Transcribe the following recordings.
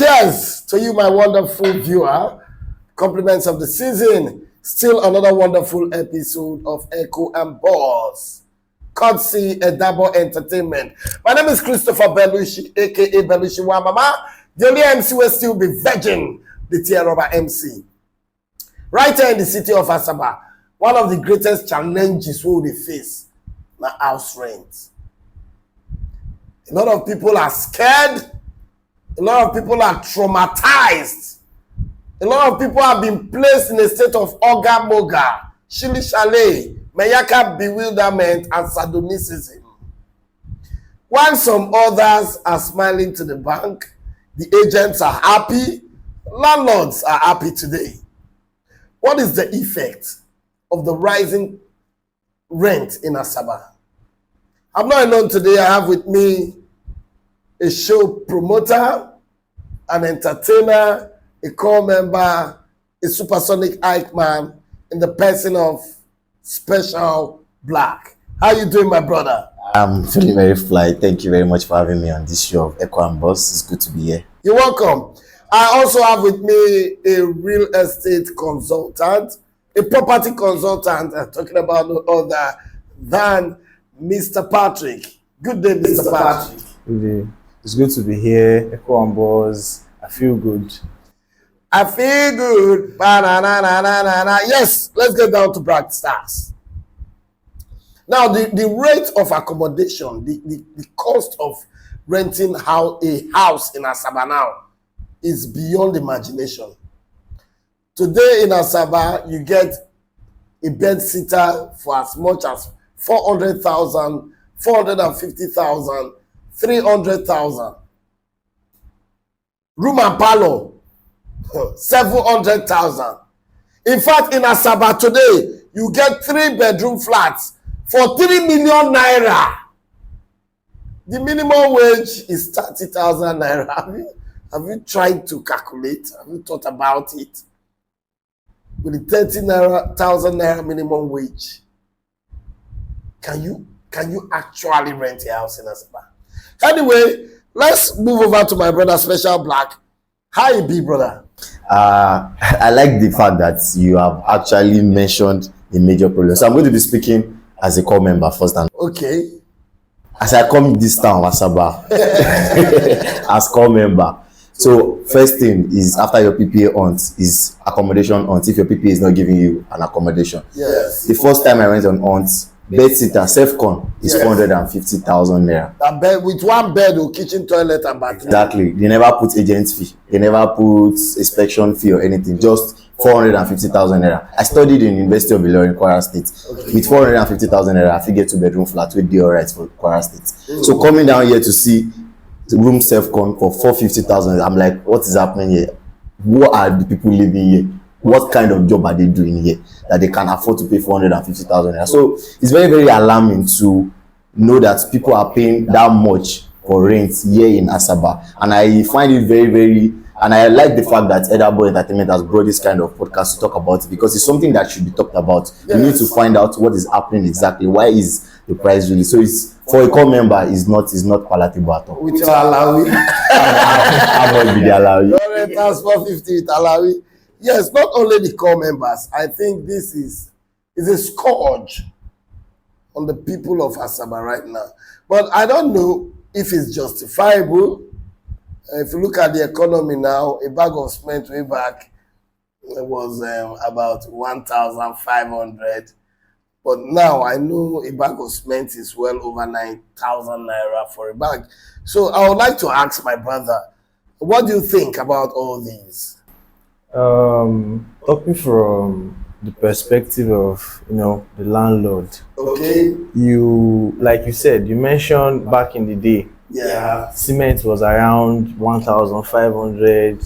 Cheers to you, my wonderful viewer. Compliments of the season. Still another wonderful episode of Echo and Boss. Courtesy Edabor Entertainment. My name is Christopher Belushi, aka Belushi Wamama. The only MC will still be Virgin, the tier rubber MC. Right here in the city of Asaba, one of the greatest challenges we will face na house rent. A lot of people are scared. A lot of people are traumatized. A lot of people have been placed in a state of oga moga, shili shale, mayaka bewilderment, and sadonicism. While some others are smiling to the bank, the agents are happy, landlords are happy today. What is the effect of the rising rent in Asaba? I'm not alone today. I have with me a show promoter, an entertainer, a core member, a supersonic Ike man, in the person of Special Black. How you doing, my brother? I'm feeling very fly. Thank you very much for having me on this show of Echo and Boss. It's good to be here. You're welcome. I also have with me a real estate consultant, a property consultant. I'm talking about no other than Mr. Patrick. Good day, Mr. Patrick. Good day. It's good to be here. Echo and Boss. I feel good. I feel good. Yes, let's get down to brass stars. Now, the rate of accommodation, the cost of renting a house in Asaba now is beyond imagination. Today in Asaba, you get a bed sitter for as much as 400,000, 450,000, 300,000. Room and parlor, 700,000. In fact, in Asaba today, you get 3-bedroom flats for 3 million naira. The minimum wage is 30,000 naira. Have you tried to calculate? Have you thought about it? With the 30,000 naira minimum wage, can you actually rent a house in Asaba? Anyway, let's move over to my brother Special Black. How you be, brother? I like the fact that you have actually mentioned the major problem. So I'm going to be speaking as a core member first. And okay. As I come this town, Asaba, as core member. So first thing is after your PPA on is accommodation on. If your PPA is not giving you an accommodation. Yes. The first time I went on bed sitter, self-con is 450,000 naira. A bed with one bed or kitchen, toilet, and bathroom. Exactly. They never put agent fee. They never put inspection fee or anything. Just 450,000 naira. I studied in University of Ilorin, Kwara State. Okay. With 450,000 naira, I figured 2-bedroom flat with the alright for Kwara State. So coming down here to see the room self-con for 450,000, I'm like, what is happening here? What are the people living here? What kind of job are they doing here that they can afford to pay 450,000 naira? So it's very, very alarming to know that people are paying that much for rent here in Asaba. And I find it very, very, and I like the fact that Edabor Entertainment has brought this kind of podcast to talk about it, because it's something that should be talked about. Yes. We need to find out what is happening exactly. Why is the price really? So it's for a core member is not palatable at all. With your alawi. How much did they allow you? Your rent has 450 with alawi. Yes, not only the core members. I think this is a scourge on the people of Asaba right now. But I don't know if it's justifiable. If you look at the economy now, a bag of cement way back was about 1,500. But now I know a bag of cement is well over 9,000 naira for a bag. So I would like to ask my brother, what do you think about all these? Talking from the perspective of the landlord. Okay. Like you said, you mentioned back in the day. Yeah. Cement was around 1,500,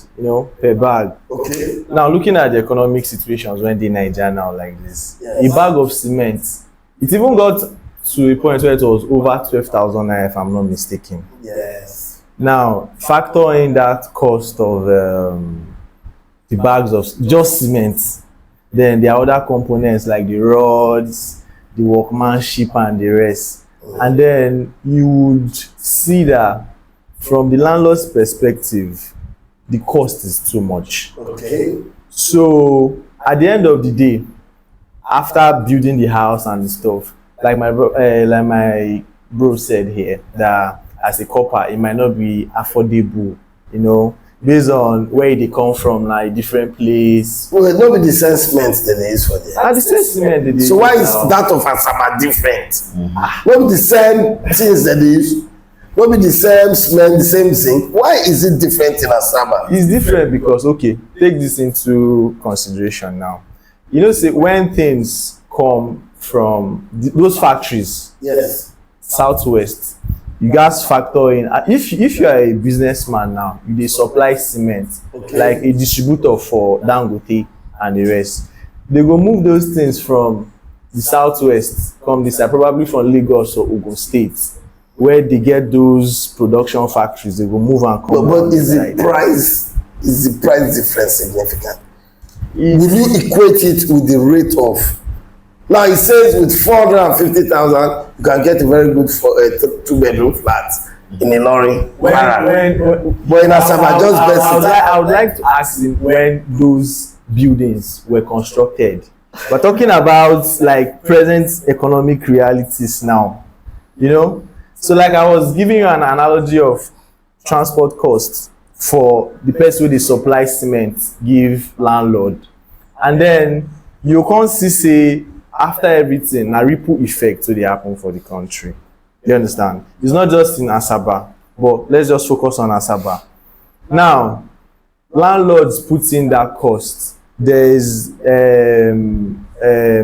per bag. Okay. Now looking at the economic situations when they Nigeria now like this, yes. A bag of cement, it even got to a point where it was over 12,000 naira, if I'm not mistaken. Yes. Now factor in that cost of the bags of just cement, then there are other components like the rods, the workmanship and the rest. And then you would see that from the landlord's perspective, the cost is too much. Okay. So at the end of the day, after building the house and the stuff, like my bro said here, that as a copper, it might not be affordable, you know, based on where they come from, like different place. Well, it's not the same cement that they use for the And the same cement they use. So why is that of Asaba different? Mm-hmm. Not the same things that they use. Not the same cement, the same zinc. Why is it different in Asaba? It's different because, okay, take this into consideration now. You know, say when things come from those factories, Yes. southwest, you guys factor in. If you are a businessman now, you dey supply cement, Okay. like a distributor for Dangote and the rest. They go move those things from the southwest, come this side, probably from Lagos or Ogun State, where they get those production factories. They go move and come. But is the like price difference significant? It's- Will you equate it with the rate of? Now it says with 450,000, you can get a very good two-bedroom flat in a lorry. when But in Asaba, just best I would like to ask him when those buildings were constructed. We're talking about like present economic realities now, you know. So like I was giving you an analogy of transport costs for the person wey dey supply cement give landlord, and then you come see say after everything na ripple effect wey dey happen for the country. You understand? It's not just in Asaba, but let's just focus on Asaba. Now, landlords put in that cost. There's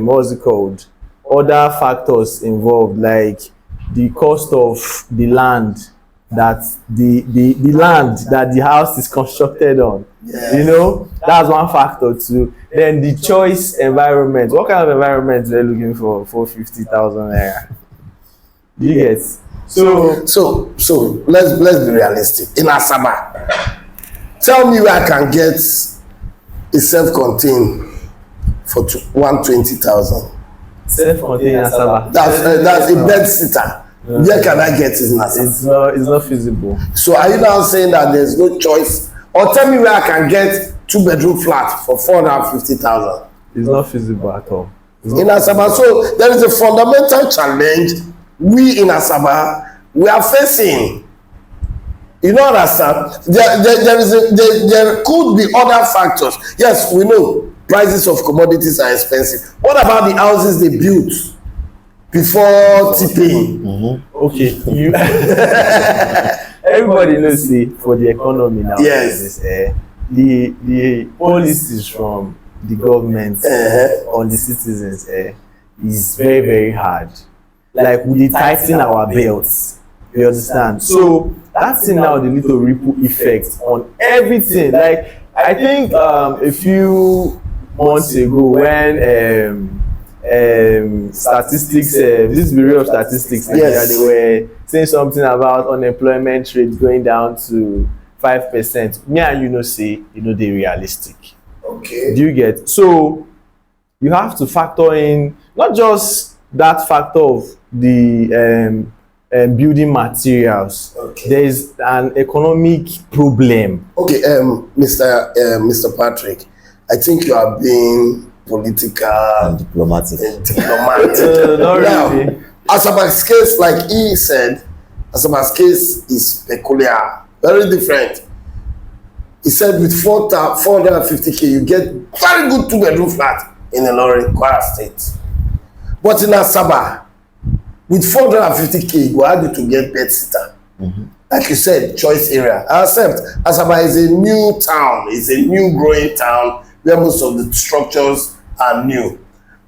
what's it called? Other factors involved, like the cost of the land that the land that the house is constructed on. Yes. You know, that's one factor too. Then the choice environment. What kind of environment they're looking for 50,000 naira? You get? So let's be realistic. In Asaba, tell me where I can get a self-contained for 120,000. Self-contained Asaba. That's a bed sitter. Where can I get it in Asaba? It's not feasible. So are you now saying that there's no choice? Or tell me where I can get two-bedroom flat for 450,000. It's not feasible at all. In Asaba, so there is a fundamental challenge we in Asaba we are facing. You don't understand? There could be other factors. Yes, we know prices of commodities are expensive. What about the houses they built before T-Pain? Okay, you everybody knows say for the economy now. Yes. The policies from the government on the citizens is very, very hard. Like we dey tighten our belts. You understand? So that thing now dey lead to ripple effect on everything. Like I think a few months ago when statistics, this Bureau of Statistics, Yes. they were saying something about unemployment rate going down to 5%. Me and you know say you know dey realistic. Okay. Do you get? So you have to factor in not just that factor of the building materials. Okay. There is an economic problem. Okay, Mr. Patrick, I think you are being political And diplomatic. and diplomatic. Not Now, really. Asaba's case, like he said, Asaba's case is peculiar, very different. He said with 450K, you get very good two-bedroom flat in Ilorin, Kwara State. But in Asaba, with 450K, you go hard to get bed sitter. Like you said, choice area. I accept Asaba is a new town, it's a new growing town where most of the structures are new.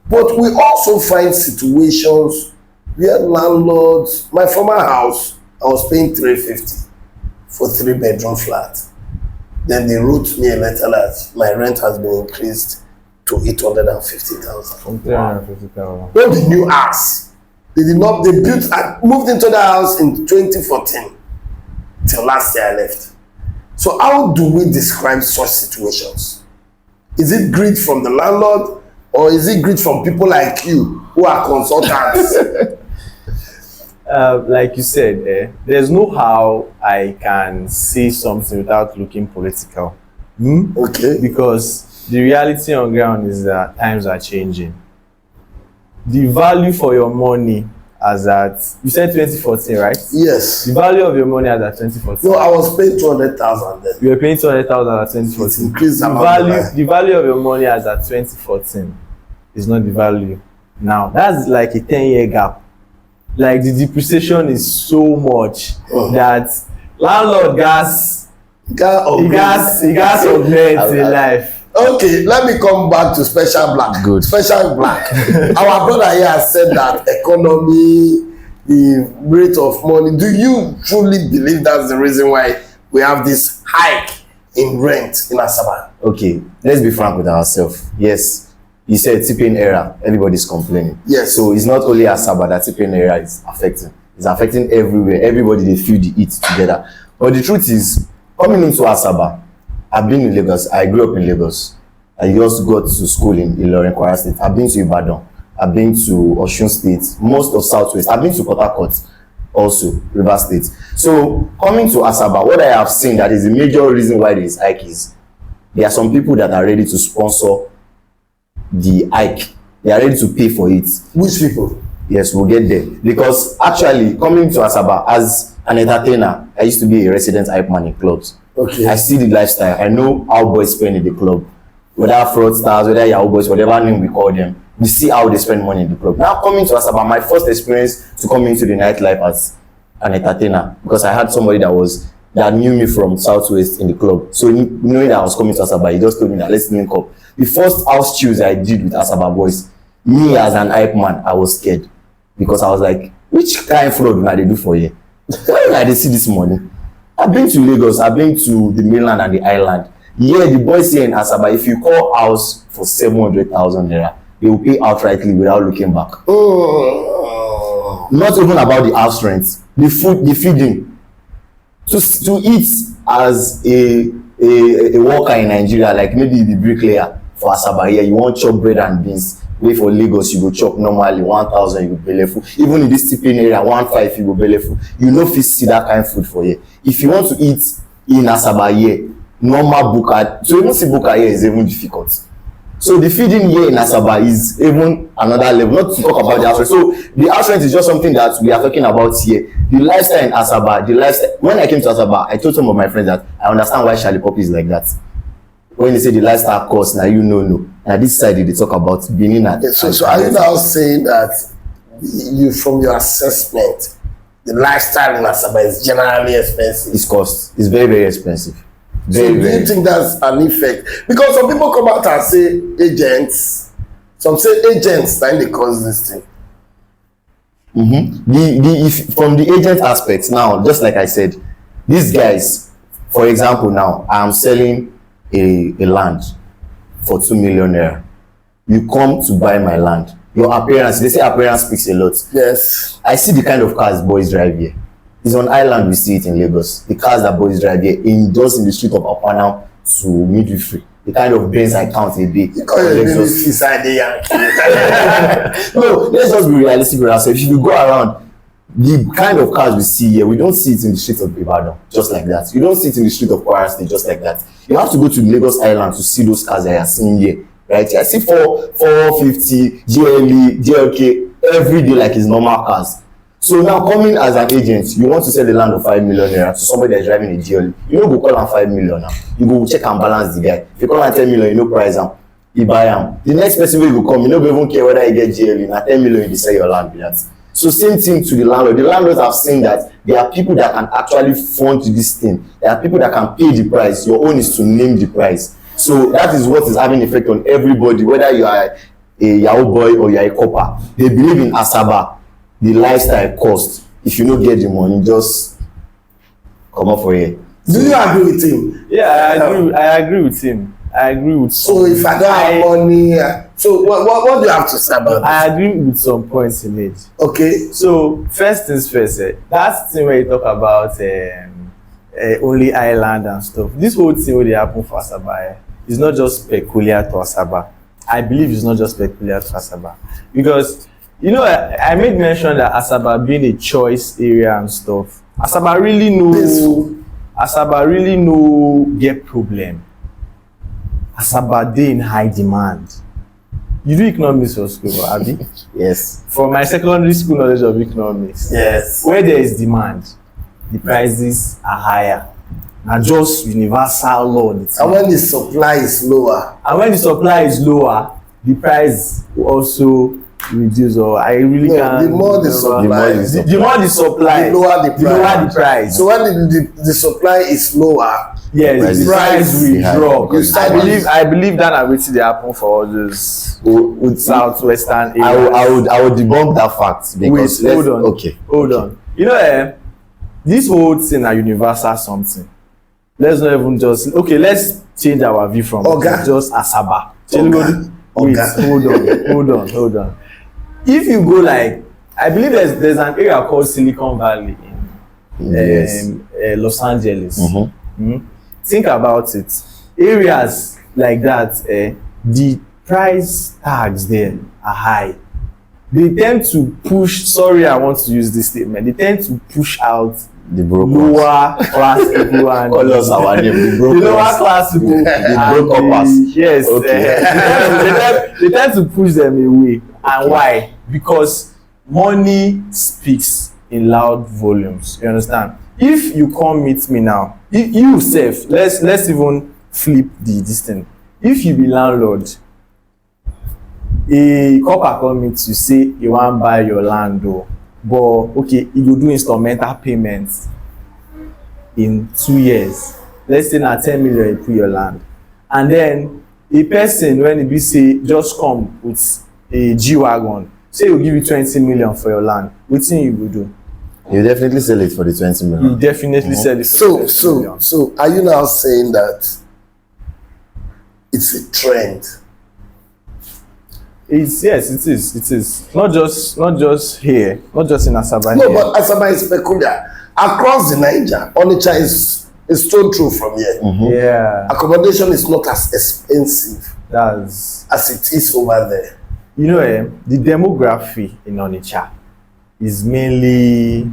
But we also find situations where landlords, my former house, I was paying 350 for 3-bedroom flat. Then they wrote me a letter that my rent has been increased to 850,000. From 350,000. Not the new house. They moved into the house in 2014 till last year I left. So how do we describe such situations? Is it greed from the landlord or is it greed from people like you who are consultants? Like you said, there's no how I can say something without looking political. Okay. Because the reality on ground is that times are changing. The value for your money as at, you said 2014, right? Yes. The value of your money as at 2014. No, I was paying 200,000 then. You were paying 200,000 at 2014. It's increased The value of your money as at 2014 is not the value now. That's like a 10-year gap. Like the depreciation is so much that landlord gas augment in life. Okay, let me come back to Special Black. Good. Special Black. Our brother here has said that economy, the rate of money. Do you truly believe that's the reason why we have this hike in rent in Asaba? Okay, let's be frank with ourselves. Yes, you said tipping era, everybody's complaining. Yes. So it's not only Asaba that tipping era is affecting. It's affecting everywhere. Everybody, they feel the heat together. But the truth is, coming into Asaba, I've been in Lagos. I grew up in Lagos. I just got to school in Ilorin, Kwara State. I've been to Ibadan. I've been to Osun State, most of Southwest. I've been to Port Harcourt, also River State. So coming to Asaba, what I have seen that is the major reason why there is hike is there are some people that are ready to sponsor the hike. They are ready to pay for it. Which people? Yes, we'll get there. Because actually, coming to Asaba as an entertainer, I used to be a resident hype man in clubs. Okay. I see the lifestyle. I know how boys spend in the club. Whether fraudsters, whether Yahoo boys, whatever name we call them. We see how they spend money in the club. Now coming to Asaba, my first experience to come into the nightlife as an entertainer, because I had somebody that knew me from Southwest in the club. So knowing that I was coming to Asaba, he just told me that let's link up. The first house choose I did with Asaba boys, me as an hype man, I was scared. Because I was like, which kind of fraud will they do for you? Why do they see this money? I've been to Lagos, I've been to the mainland and the island. Yeah, the boys here in Asaba, if you call house for 700,000 naira, they will pay outrightly without looking back. Oh. Not even about the house rent, the food, the feeding. To eat as a worker in Nigeria, like maybe the bricklayer for Asaba here, you want chop bread and beans. Way for Lagos, you go chop normally 1,000, you go belleful. Even in this tipping area, 1,500, you go belleful. You no fit see that kind of food for here. If you want to eat in Asaba here, normal buka, so even see buka here is even difficult. So the feeding here in Asaba is even another level. Not to talk about the house rent. So the house rent is just something that we are talking about here. The lifestyle in Asaba, when I came to Asaba, I told some of my friends that I understand why Charlie Poppy is like that. When they say the lifestyle cost, now you know. Now this side they talk about being at. So are you now saying that you, from your assessment, the lifestyle in Asaba is generally expensive? It's cost. It's very, very expensive. So do you think that's an effect? Because some people come out and say agents. Some say agents that they cause this thing. If from the agent aspect now, just like I said, these guys, for example, now I am selling a land for 2 million naira. You come to buy my land. Your appearance, they say appearance speaks a lot. Yes. I see the kind of cars boys drive here. It's on island, we see it in Lagos. The cars that boys drive here, just in the street of Apanam to Midwifery. The kind of Benz I count a day. You call your business inside the Yankee. No, let's just be realistic with ourselves. If you go around, the kind of cars we see here, we don't see it in the street of Ibadan, just like that. You don't see it in the street of Kwara State, just like that. You have to go to Lagos Island to see those cars that you are seeing here, right? I see 450, GLE, GLK every day like it's normal cars. So now coming as an agent, you want to sell the land of 5 million naira to somebody that's driving a GLE. You don't go call him 5 million now. You go check and balance the guy. If you call him 10 million, you know price him. You buy him. The next person will go come, you don't even care whether you get GLE. Now 10 million, you sell your land with that. So same thing to the landlord. The landlords have seen that there are people that can actually fund this thing. There are people that can pay the price. Your own is to name the price. So that is what is having effect on everybody, whether you are a Yahoo boy or you are a copper. They believe in Asaba, the lifestyle cost. If you don't get the money, just come up for it. Do you agree with him? Yeah, I agree with him. I agree with. So if I don't have money, so what do you have to say about this? I agree with some points he made. Okay. So first things first, that thing where you talk about only island and stuff. This whole thing where they happen for Asaba is not just peculiar to Asaba. I believe it's not just peculiar to Asaba because You know, I made mention that Asaba being a choice area and stuff. Asaba really Peaceful. no get problem. Asaba dey in high demand. You do economics for school, Abi? Yes. From my secondary school knowledge of economics, Yes. where there is demand, the prices are higher. Na just universal law. And when the supply is lower, And when the supply is lower, the price will also reduce. Or I really no, can't. the more the supply, the more the supply, the lower the price. So when the supply is lower, yes, the price will high. drop. You start I believe that na wetin dey happen for all those southwestern I areas. would debunk that fact because Wait, hold on. Okay. Hold on. You know, this whole thing na universal something. Let's not even just let's change our view from just Asaba. Wait, hold on. If you go like, I believe there's an area called Silicon Valley in Yes. Los Angeles. Mm-hmm. Think about it. Areas like that, the price tags there are high. They tend to push. Sorry, I want to use this statement. They tend to push out The broke lower class people and Call us our name. The the broke lower class people. The broke uppers. Yes. Okay. They tend to push them away. And why? Because money speaks in loud volumes. You understand? If you come meet me now, if you self, let's even flip this thing. If you be landlord, a couple come meet you say you wan buy your land o, but okay, you go do instrumental payments in 2 years. Let's say na 10 million you put your land, and then a person when e be say just come with a G-Wagon, say he go give you 20 million for your land, wetin you go do? You definitely sell it for the 20 million. You definitely sell it for 20 million. So are you now saying that it's a trend? Yes, it is not just here, not just in Asaba. No, here. but Asaba is peculiar. Across the Niger, Onitsha is stone throw from here. Yeah, Accommodation is not as expensive that's, as it is over there. you know, the demography in Onitsha is mainly, you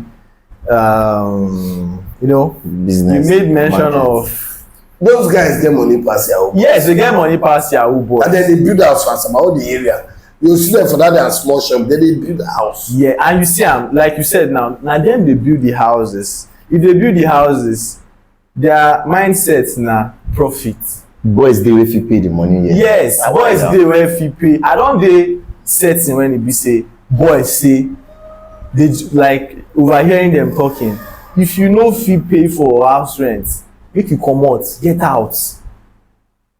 know, Business. you made mention market. of, Those guys get money pass Yahoo. yes, they get money pass Yahoo boys. And then they build house for Asaba, all the area. You see them for that their small shop, then they build a house. Yeah, and you see, like you said now them they build the houses. If they build the houses, their mindset na profit. Boys dey wey fit pay the money here. Yes, boys dey wey fit pay. I don dey setting when e be say boys say they like overhearing them talking. If you no fit pay for house rent, make you comot, get out.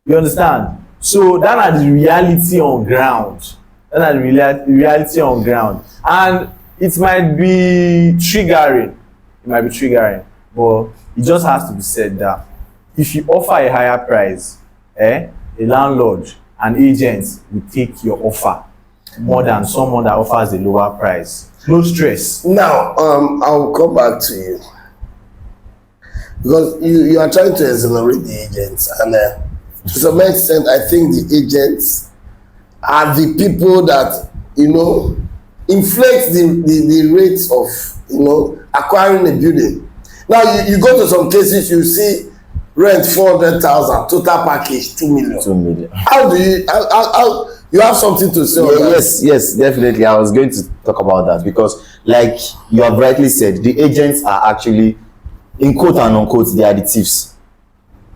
You understand? So that na the reality on ground. That na the reality on ground, and it might be triggering. It might be triggering, but it just has to be said that if you offer a higher price, a landlord and agent will take your offer more than someone that offers a lower price. No stress. Now, I'll come back to you. Because you are trying to exonerate the agents, and to some extent, I think the agents are the people that, inflate the rates of, acquiring a building. Now, you go to some cases, you see rent 400,000, total package 2 million. 2 million. How do how you have something to say on that? Yes, definitely. I was going to talk about that because, like you have rightly said, the agents are actually, in quote and unquote, they are the thieves,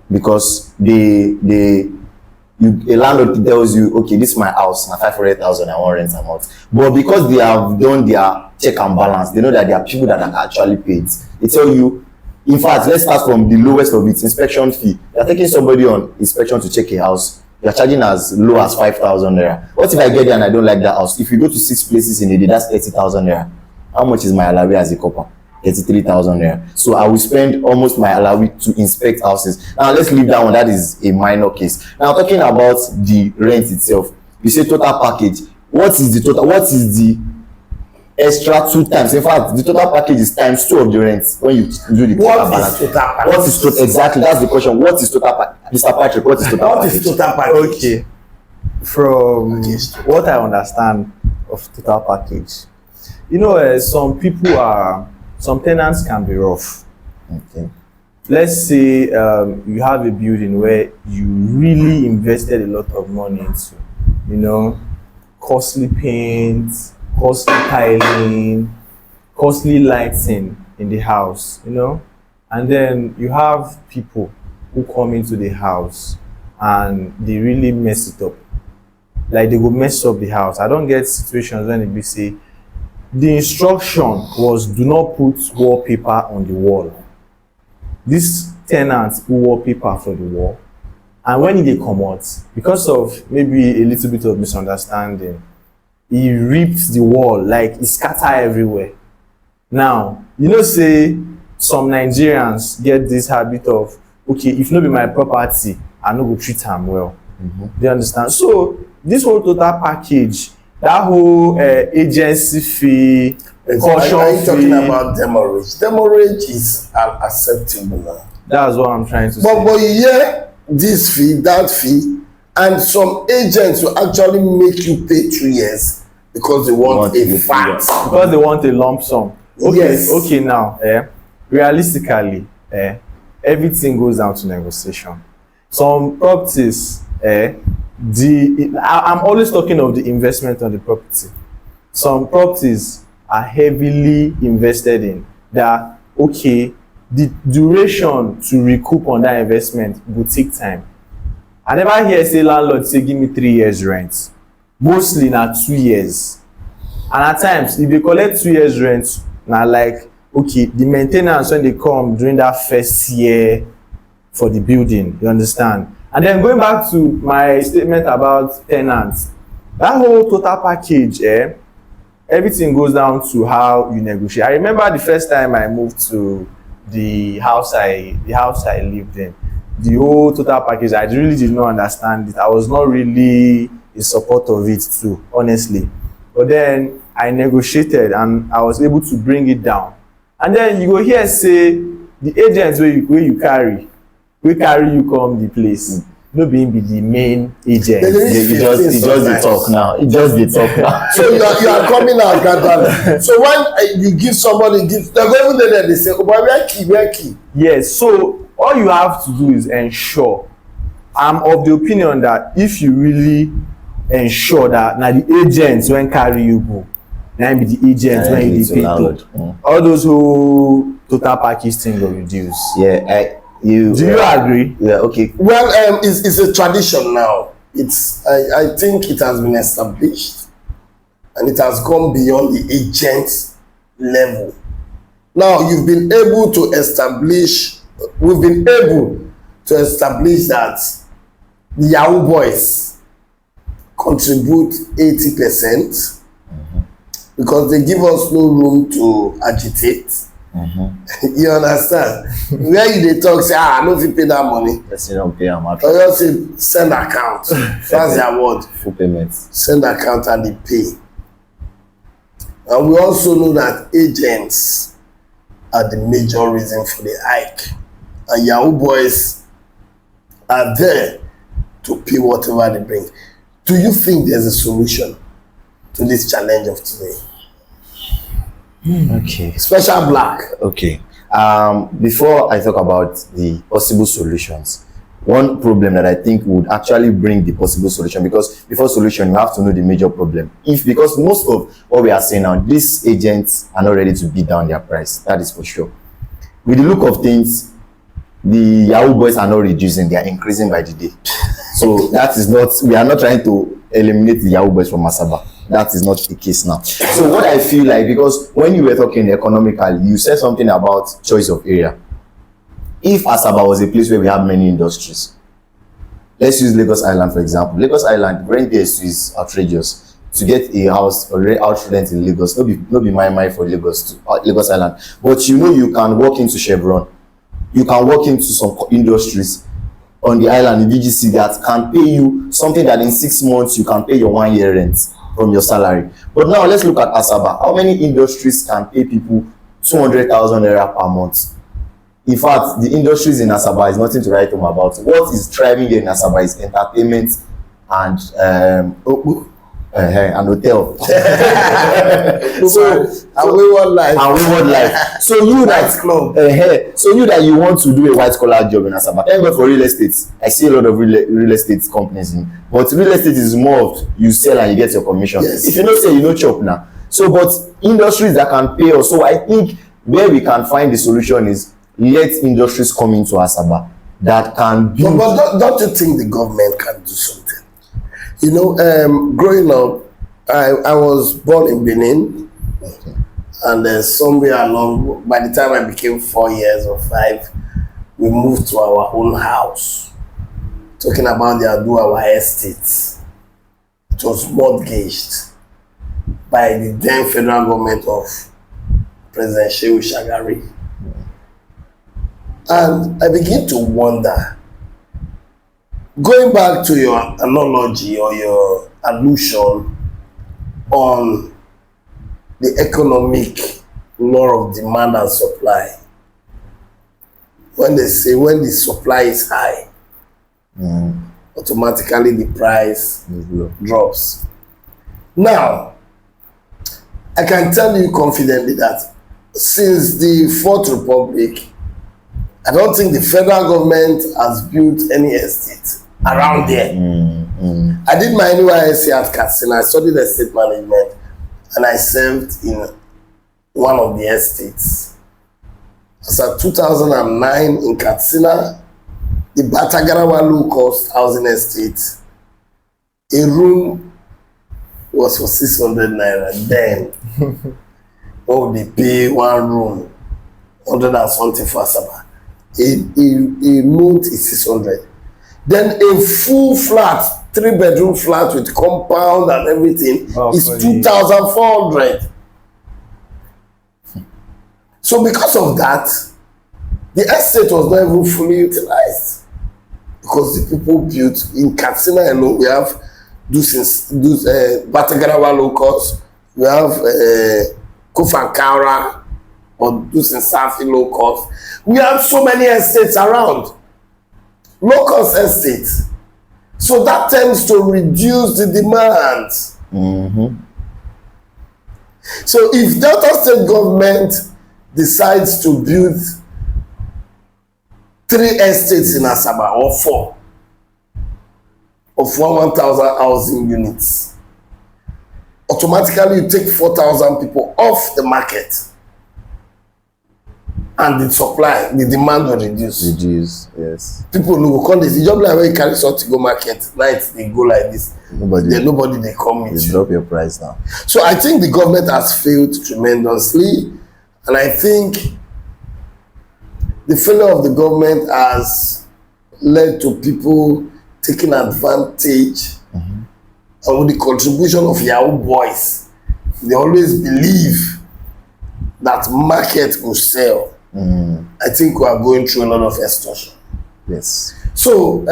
because a landlord tells you, okay, this is my house, na 500,000, I want rent a month. But because they have done their check and balance, they know that there are people that are actually paid. They tell you, in fact, let's start from the lowest of it, inspection fee. You're taking somebody on inspection to check a house. You're charging as low as 5,000 naira. What if I get there and I don't like that house? If you go to 6 places in a day, that's 30,000 naira. How much is my allowance as a copper? 33,000 naira. So I will spend almost my allowance to inspect houses. Now let's leave that one. That is a minor case. Now talking about the rent itself, you say total package. What is the total? What is the extra 2 times? In fact, the total package is times 2 of the rent when you do the total balance. What is total? Exactly, that's the question. What is total package? Mr. Patrick, what is total package? What is total package? Okay. From what I understand of total package. You know, some tenants can be rough. Okay. Let's say you have a building where you really invested a lot of money into, you know, costly paint, costly tiling, costly lighting in the house, you know, and then you have people who come into the house and they really mess it up. Like they go mess up the house. I don't get situations when it be say the instruction was do not put wallpaper on the wall. This tenant put wallpaper for the wall, and when they come out, because of maybe a little bit of misunderstanding, he ripped the wall, like e scatter everywhere. Now, you know say some Nigerians get this habit of, okay, if no be my property, I no go treat am well. Do you understand? So this whole total package, that whole agency fee, caution Are you fee, talking about demurrage? Demurrage is unacceptable now. that's what I'm trying to But say. you hear this fee, that fee, and some agents will actually make you pay 2 years because they want a fact. Because they want a lump sum. Okay, Yes. okay, now, realistically, everything goes down to negotiation. Some properties, I'm always talking of the investment on the property. Some properties are heavily invested in that, okay, the duration to recoup on that investment will take time. I never hear say landlord say give me 3 years rent. Mostly na 2 years. And at times, if they collect 2 years rent, na like, okay, the main ten ance when they come during that first year for the building, you understand? And then going back to my statement about tenants, that whole total package, everything goes down to how you negotiate. I remember the first time I moved to the house I lived in, the whole total package, I really did not understand it. I was not really in support of it too, honestly. But then I negotiated and I was able to bring it down. And then you go hear say the agents wey you carry you come the place, no be the main agent. He just dey talk now. He just dey talk now. So you are coming out gradually. So when you give somebody gift, they're going there, they say, oh, but where key? Yes, so all you have to do is ensure. I'm of the opinion that if you really ensure that na the agents when carry you go, na be the agents when you dey pay to, all those who total package thing go reduce. Yeah, do you agree? Yeah, okay. Well, it's a tradition now. I think it has been established and it has gone beyond the agent level. Now we've been able to establish that the Yahoo boys contribute 80% because they give us no room to agitate. You understand? Where you dey talk say, I no fit pay that money. Person don pay am out. Or just say send account. That's their word. Full payment. Send account and they pay. And we also know that agents are the major reason for the hike. And Yahoo boys are there to pay whatever they bring. Do you think there's a solution to this challenge of today? Okay. Special black. Okay. Before I talk about the possible solutions, one problem that I think would actually bring the possible solution, because before solution you have to know the major problem. Because most of what we are saying now, these agents are not ready to beat down their price. That is for sure. With the look of things, the Yahoo boys are not reducing; they are increasing by the day. So that is not. We are not trying to eliminate the Yahoo boys from Asaba. That is not the case now. So what I feel like, because when you were talking economically, you said something about choice of area. If Asaba was a place where we have many industries, let's use Lagos Island for example. Lagos Island, rent there is outrageous. To get a house or out rent in Lagos, no be my for Lagos Island. But you know you can walk into Chevron, you can walk into some industries on the island in VGC that can pay you something that in 6 months you can pay your 1 year rent from your salary. But now let's look at Asaba. How many industries can pay people 200,000 naira per month? In fact, the industries in Asaba is nothing to write home about. What is thriving here in Asaba is entertainment and An hotel. So, and we want life. And wayward life. So you that club. so you that you want to do a white collar job in Asaba, thank God for real estate. I see a lot of real estate companies in, but real estate is more of you sell and you get your commission. Yes. If you don't sell, you no chop now. So, but industries that can pay us. So I think where we can find the solution is let industries come into Asaba that can build. But don't you think the government can do something? You know, growing up, I was born in Benin, and then somewhere along, by the time I became 4 years or 5, we moved to our own house. Talking about the Aduawa estate, it was mortgaged by the then federal government of President Shehu Shagari. And I begin to wonder, going back to your analogy or your allusion on the economic law of demand and supply, when they say when the supply is high, automatically the price drops. Now, I can tell you confidently that since the Fourth Republic, I don't think the federal government has built any estate around there. I did my NYSC at Katsina. I studied estate management, and I served in one of the estates. It was at 2009 in Katsina, the Batagarawa low-cost housing estate. A room was for 600 naira then. What would they pay one room? 100 and something for Asaba. A note is 600. Then a full flat, 3-bedroom flat with compound and everything is 2,400. So because of that, the estate was not even fully utilized, because the people built in Katsina alone. We have Batagarawa low-cost, we have Kofankara or Dusin Safi low-cost. We have so many estates around, low-cost estates. So that tends to reduce the demand. So if Delta State government decides to build 3 estates in Asaba or 4 of 1,000 housing units, automatically you take 4,000 people off the market, and the supply, the demand will reduce. Yes. People no go come. This job like when you carry something go market night, they go like this. Nobody they come with you. Drop your price now. So I think the government has failed tremendously, and I think the failure of the government has led to people taking advantage, and with the contribution of Yahoo boys, they always believe that market will sell. I think we are going through a lot of extortion. Yes. So,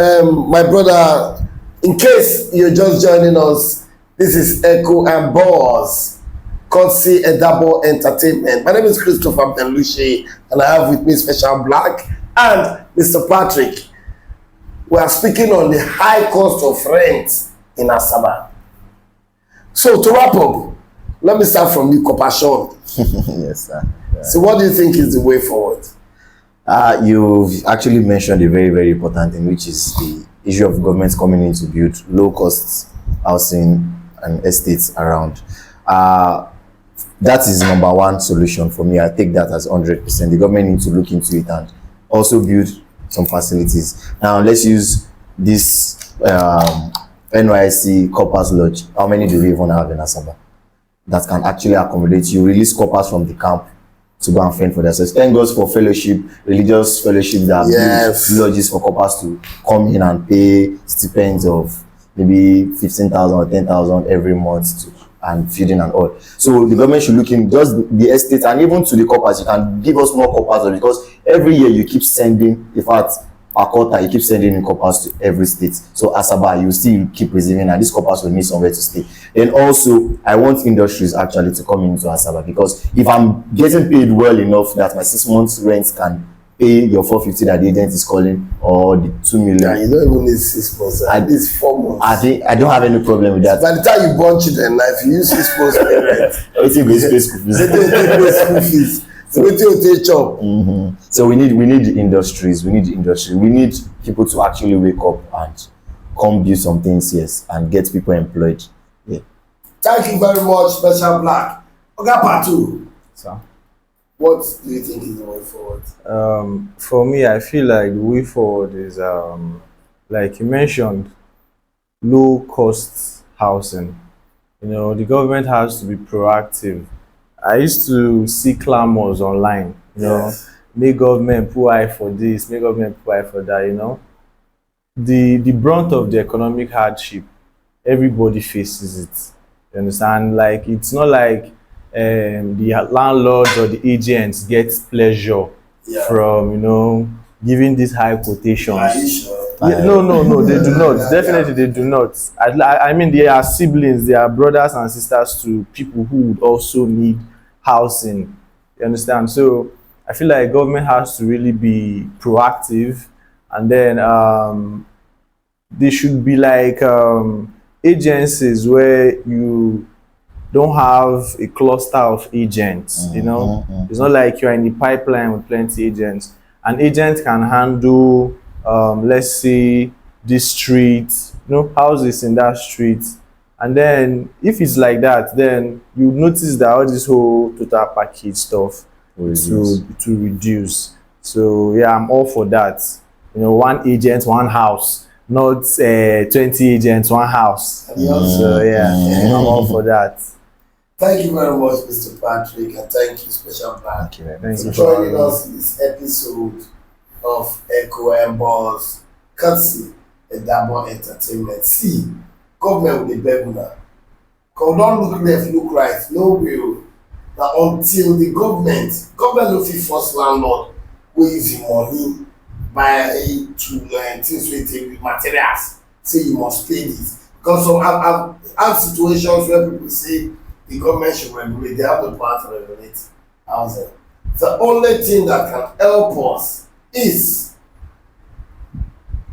my brother, in case you're just joining us, this is Echo and Boss, courtesy Edabor Entertainment. My name is Christopher Belushi, and I have with me Special Black and Mr. Patrick. We are speaking on the high cost of rent in Asaba. So, to wrap up, let me start from you, Kopashon. Yes, sir. Yeah. So what do you think is the way forward? You've actually mentioned a very, very important thing, which is the issue of governments coming in to build low-cost housing and estates around. That is number one solution for me. I take that as 100%. The government needs to look into it and also build some facilities. Now, let's use this NYSC Corpus Lodge. How many do we even have in Asaba that can actually accommodate you? Release corpers from the camp to go and fend for themselves. Thank God for fellowship, religious fellowship that build lodges for corpers to come in and pay stipends of maybe 15,000 or 10,000 every month and feeding and all. So the government should look in just the estate, and even to the corpers, you can give us more corpers, because every year you keep sending, in fact, per quarter, you keep sending in corpers to every state. So Asaba, you still keep receiving, and these corpers will need somewhere to stay. And also, I want industries actually to come into Asaba, because if I'm getting paid well enough that my 6 months rent can pay your 450 that the agent is calling, or the 2 million. And you don't even need 6 months. At least 4 months. I don't have any problem with that. By the time you born children, if you use 6 months pay rent, Everything goes pay school fees. school fees. So wetin you take chop. So we need the industries. We need people to actually wake up and come build some things, yes, and get people employed. Yeah. Thank you very much, Special Black. Oga Patu, So, what do you think is the way forward? for me, I feel like the way forward is, like you mentioned, low cost housing. You know, the government has to be proactive. I used to see clamors online, you know, Yes. make government put eye for this, make government put eye for that, you know. The brunt of the economic hardship, everybody faces it. You understand? Like, it's not like the landlords or the agents get pleasure Yeah. from, you know, giving these high quotations. Are you sure? Yeah, no, they do not. Definitely, they do not. I mean, they are siblings, they are brothers and sisters to people who would also need housing. You understand? So I feel like government has to really be proactive, and then there should be like agencies where you don't have a cluster of agents. You know, it's not like you're in the pipeline with plenty agents. An agent can handle, let's say, this street, you know, houses in that street. And then if it's like that, then you notice that all this whole total package stuff to reduce. So yeah, I'm all for that. You know, one agent, one house, not 20 agents, one house. So yeah, I'm all for that. Thank you very much, Mr. Patrick, and thank you, Special Black, Thank for you. joining us in this episode of Echo and Balls, courtesy Edabor Entertainment. See, government will be begging now. Come don't look left, look right, no will. Now until the government no fit force landlord wey use him money buy to things wey take with materials, say you must pay this. Because some have situations where people say the government should regulate, they have the power to regulate housing. The only thing that can help us is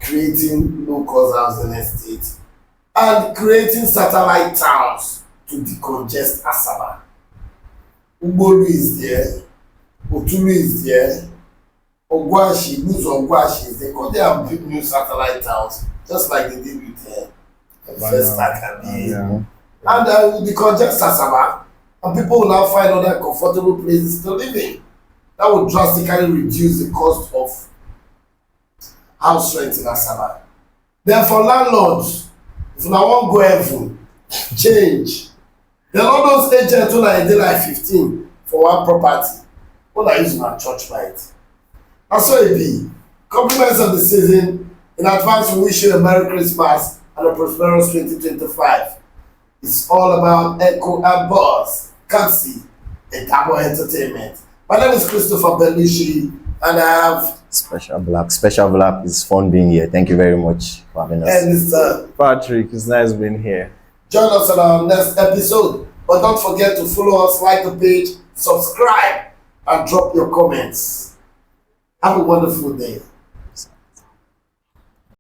creating low-cost housing estates and creating satellite towns to decongest Asaba. Ugbolu is there, Otulu is there, Ogwashi, Luz Ogwashi is there. Go there and build new satellite towns, just like they did with First Stack and and we decongest Asaba, and people will now find other comfortable places to live in. That will drastically reduce the cost of house rent in Asaba. Then for landlords, if una wan go heaven, change. Then all those agents who dey like 15 for one property, una use una church right. Na so e be. Compliments of the season. In advance, we wish you a Merry Christmas and a prosperous 2025. It's all about Echo and Boss, courtesy Edabor Entertainment. My name is Christopher Belushi, and I have Special Black, it's fun being here. Thank you very much for having us. and Mr. Patrick, it's nice being here. Join us on our next episode. But don't forget to follow us, like the page, subscribe, and drop your comments. Have a wonderful day.